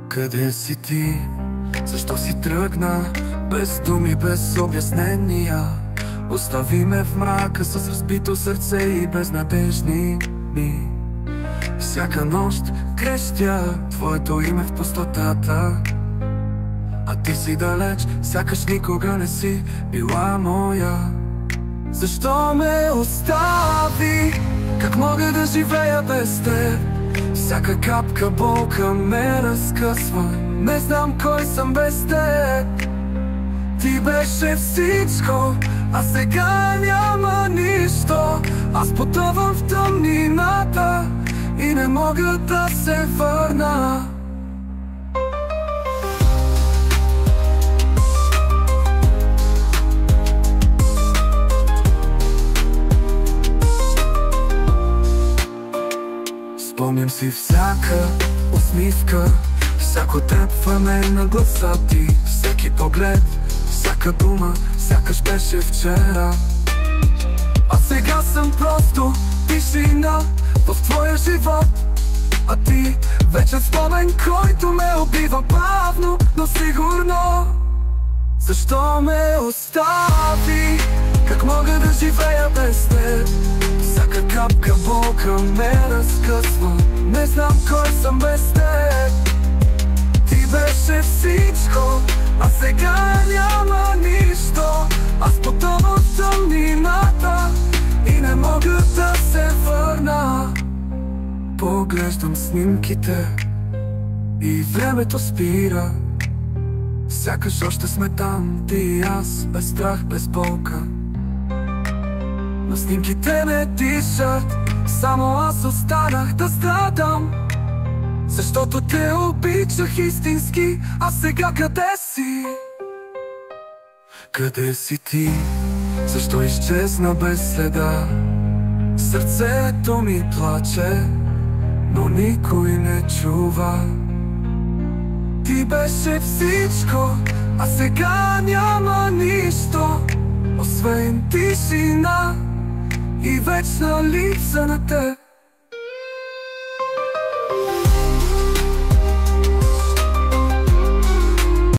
Къде си ти? Защо си тръгна? Без думи, без обяснения. Остави ме в мрака с разбито сърце и безнадежни дни. Всяка нощ крещя твоето име в пустотата, а ти си далеч, сякаш никога не си била моя. Защо ме остави? Как мога да живея без теб? Всяка капка болка ме разкъсва. Не знам кой съм без теб. Ти беше всичко, а сега няма нищо. Аз потъвам в тъмнината и не мога да се върна. Спомням си всяка усмивка, всяко трепване на гласа ти, всеки поглед, всяка дума, сякаш беше вчера. А сега съм просто тишина в твоя живот, а ти вече спомен, който ме убива бавно, но сигурно. Защо ме остави? Как мога да живея без теб? Всяка капка болка ме разкъсва. Не знам кой съм без теб. Ти беше всичко, а сега няма нищо. Аз потъвам в тъмнината и не мога да се върна. Поглеждам снимките и времето спира. Сякаш още сме там, ти и аз, без страх, без болка. Но снимките не дишат, само аз останах да страдам. Защото те обичах истински, а сега къде си? Къде си ти? Защо изчезна без следа? Сърцето ми плаче, но никой не чува. Ти беше всичко, а сега няма нищо, освен тишина и вечна липса на теб.